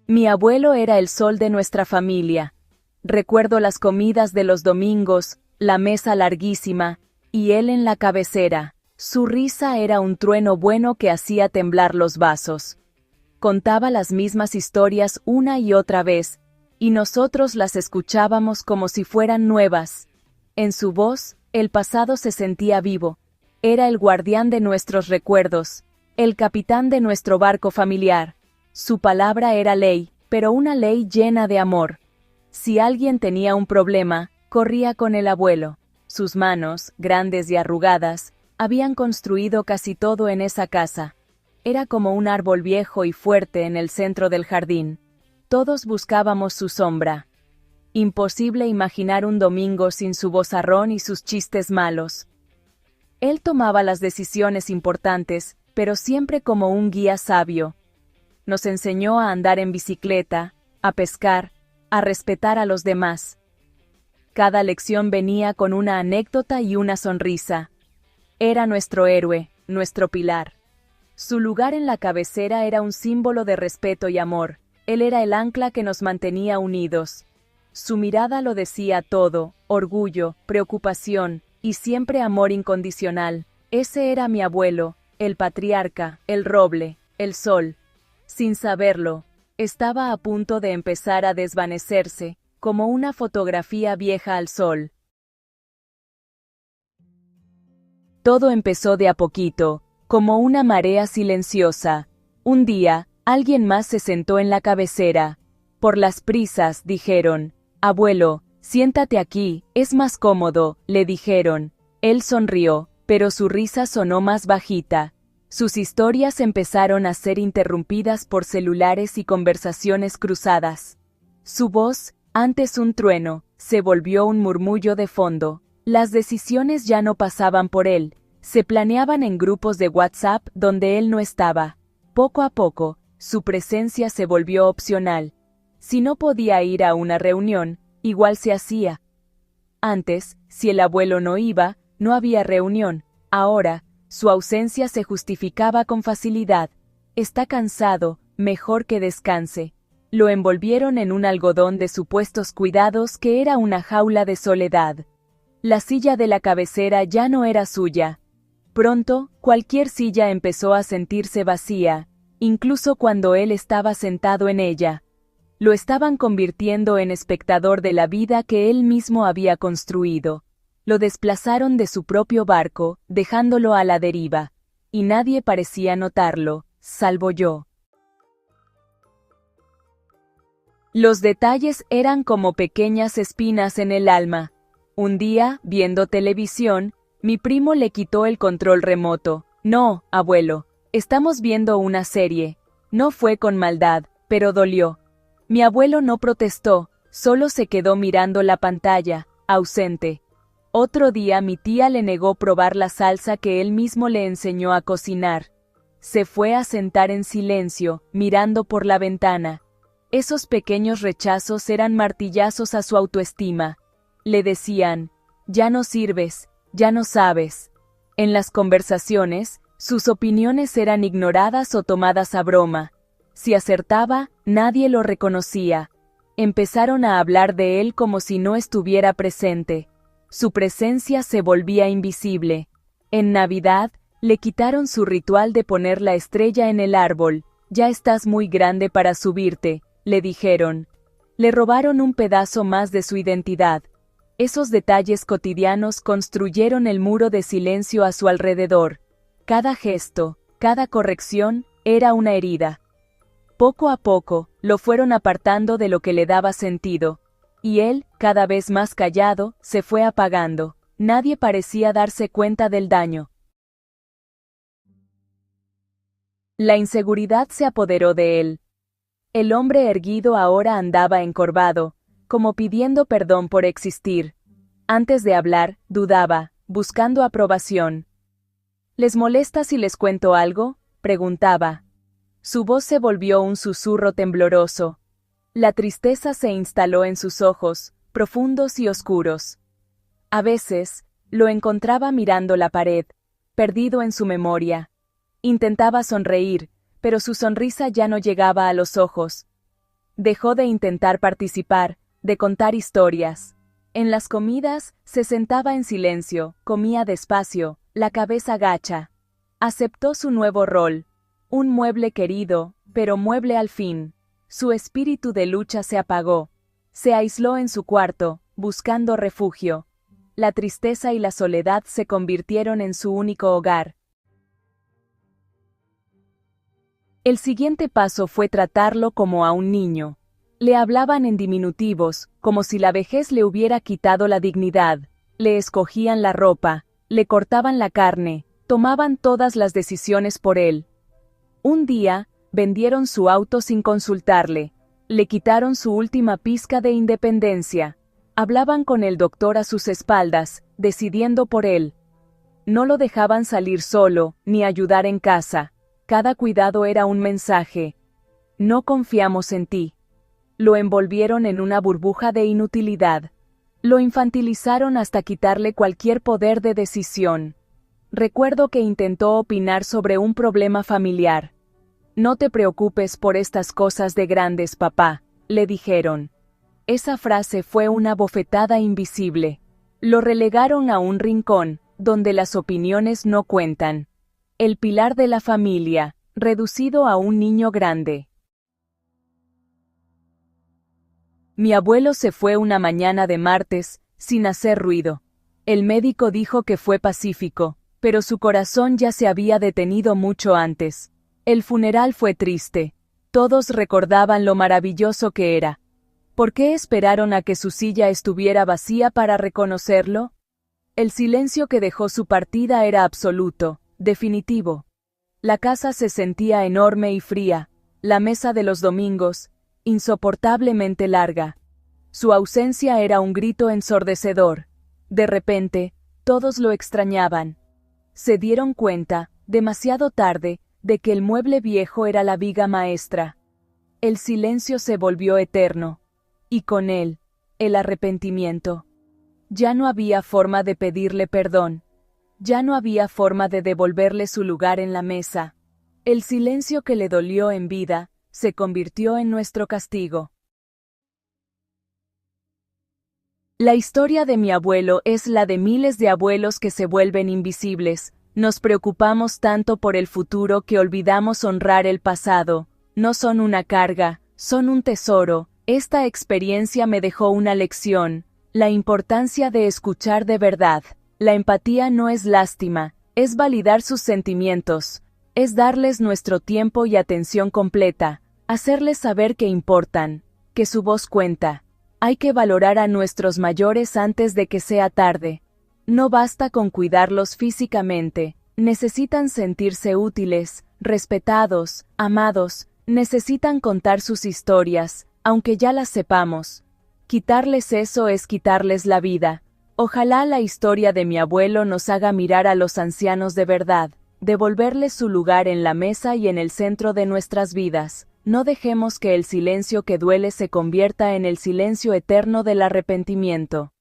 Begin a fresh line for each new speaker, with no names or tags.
Mi abuelo era el sol de nuestra familia. Recuerdo las comidas de los domingos, la mesa larguísima, y él en la cabecera. Su risa era un trueno bueno que hacía temblar los vasos. Contaba las mismas historias una y otra vez, y nosotros las escuchábamos como si fueran nuevas. En su voz, el pasado se sentía vivo. Era el guardián de nuestros recuerdos, el capitán de nuestro barco familiar. Su palabra era ley, pero una ley llena de amor. Si alguien tenía un problema, corría con el abuelo. Sus manos, grandes y arrugadas, habían construido casi todo en esa casa. Era como un árbol viejo y fuerte en el centro del jardín. Todos buscábamos su sombra. Imposible imaginar un domingo sin su vozarrón y sus chistes malos. Él tomaba las decisiones importantes, pero siempre como un guía sabio. Nos enseñó a andar en bicicleta, a pescar, a respetar a los demás. Cada lección venía con una anécdota y una sonrisa. Era nuestro héroe, nuestro pilar. Su lugar en la cabecera era un símbolo de respeto y amor. Él era el ancla que nos mantenía unidos. Su mirada lo decía todo: orgullo, preocupación, y siempre amor incondicional. Ese era mi abuelo, el patriarca, el roble, el sol. Sin saberlo, estaba a punto de empezar a desvanecerse, como una fotografía vieja al sol. Todo empezó de a poquito, como una marea silenciosa. Un día, alguien más se sentó en la cabecera. Por las prisas, dijeron: «Abuelo, siéntate aquí, es más cómodo», le dijeron. Él sonrió, pero su risa sonó más bajita. Sus historias empezaron a ser interrumpidas por celulares y conversaciones cruzadas. Su voz, antes un trueno, se volvió un murmullo de fondo. Las decisiones ya no pasaban por él, se planeaban en grupos de WhatsApp donde él no estaba. Poco a poco, su presencia se volvió opcional. Si no podía ir a una reunión, igual se hacía. Antes, si el abuelo no iba, no había reunión. Ahora, su ausencia se justificaba con facilidad. Está cansado, mejor que descanse. Lo envolvieron en un algodón de supuestos cuidados que era una jaula de soledad. La silla de la cabecera ya no era suya. Pronto, cualquier silla empezó a sentirse vacía, incluso cuando él estaba sentado en ella. Lo estaban convirtiendo en espectador de la vida que él mismo había construido. Lo desplazaron de su propio barco, dejándolo a la deriva, y nadie parecía notarlo, salvo yo. Los detalles eran como pequeñas espinas en el alma. Un día, viendo televisión, mi primo le quitó el control remoto. «No, abuelo, estamos viendo una serie». No fue con maldad, pero dolió. Mi abuelo no protestó, solo se quedó mirando la pantalla, ausente. Otro día mi tía le negó probar la salsa que él mismo le enseñó a cocinar. Se fue a sentar en silencio, mirando por la ventana. Esos pequeños rechazos eran martillazos a su autoestima. Le decían: «Ya no sirves, ya no sabes». En las conversaciones, sus opiniones eran ignoradas o tomadas a broma. Si acertaba, nadie lo reconocía. Empezaron a hablar de él como si no estuviera presente. Su presencia se volvía invisible. En Navidad, le quitaron su ritual de poner la estrella en el árbol. «Ya estás muy grande para subirte», le dijeron. Le robaron un pedazo más de su identidad. Esos detalles cotidianos construyeron el muro de silencio a su alrededor. Cada gesto, cada corrección, era una herida. Poco a poco, lo fueron apartando de lo que le daba sentido. Y él, cada vez más callado, se fue apagando. Nadie parecía darse cuenta del daño. La inseguridad se apoderó de él. El hombre erguido ahora andaba encorvado, como pidiendo perdón por existir. Antes de hablar, dudaba, buscando aprobación. «¿Les molesta si les cuento algo?», preguntaba. Su voz se volvió un susurro tembloroso. La tristeza se instaló en sus ojos, profundos y oscuros. A veces, lo encontraba mirando la pared, perdido en su memoria. Intentaba sonreír, pero su sonrisa ya no llegaba a los ojos. Dejó de intentar participar, de contar historias. En las comidas, se sentaba en silencio, comía despacio, la cabeza gacha. Aceptó su nuevo rol. Un mueble querido, pero mueble al fin. Su espíritu de lucha se apagó. Se aisló en su cuarto, buscando refugio. La tristeza y la soledad se convirtieron en su único hogar. El siguiente paso fue tratarlo como a un niño. Le hablaban en diminutivos, como si la vejez le hubiera quitado la dignidad. Le escogían la ropa, le cortaban la carne, tomaban todas las decisiones por él. Un día, vendieron su auto sin consultarle. Le quitaron su última pizca de independencia. Hablaban con el doctor a sus espaldas, decidiendo por él. No lo dejaban salir solo, ni ayudar en casa. Cada cuidado era un mensaje. No confiamos en ti. Lo envolvieron en una burbuja de inutilidad. Lo infantilizaron hasta quitarle cualquier poder de decisión. Recuerdo que intentó opinar sobre un problema familiar. No te preocupes por estas cosas de grandes, papá, le dijeron. Esa frase fue una bofetada invisible. Lo relegaron a un rincón, donde las opiniones no cuentan. El pilar de la familia, reducido a un niño grande. Mi abuelo se fue una mañana de martes, sin hacer ruido. El médico dijo que fue pacífico, pero su corazón ya se había detenido mucho antes. El funeral fue triste. Todos recordaban lo maravilloso que era. ¿Por qué esperaron a que su silla estuviera vacía para reconocerlo? El silencio que dejó su partida era absoluto, definitivo. La casa se sentía enorme y fría, la mesa de los domingos, insoportablemente larga. Su ausencia era un grito ensordecedor. De repente, todos lo extrañaban. Se dieron cuenta, demasiado tarde, de que el mueble viejo era la viga maestra. El silencio se volvió eterno, y con él, el arrepentimiento. Ya no había forma de pedirle perdón. Ya no había forma de devolverle su lugar en la mesa. El silencio que le dolió en vida, se convirtió en nuestro castigo. La historia de mi abuelo es la de miles de abuelos que se vuelven invisibles. Nos preocupamos tanto por el futuro que olvidamos honrar el pasado. No son una carga, son un tesoro. Esta experiencia me dejó una lección, la importancia de escuchar de verdad. La empatía no es lástima, es validar sus sentimientos, es darles nuestro tiempo y atención completa, hacerles saber que importan, que su voz cuenta. Hay que valorar a nuestros mayores antes de que sea tarde. No basta con cuidarlos físicamente, necesitan sentirse útiles, respetados, amados, necesitan contar sus historias, aunque ya las sepamos. Quitarles eso es quitarles la vida. Ojalá la historia de mi abuelo nos haga mirar a los ancianos de verdad, devolverles su lugar en la mesa y en el centro de nuestras vidas. No dejemos que el silencio que duele se convierta en el silencio eterno del arrepentimiento.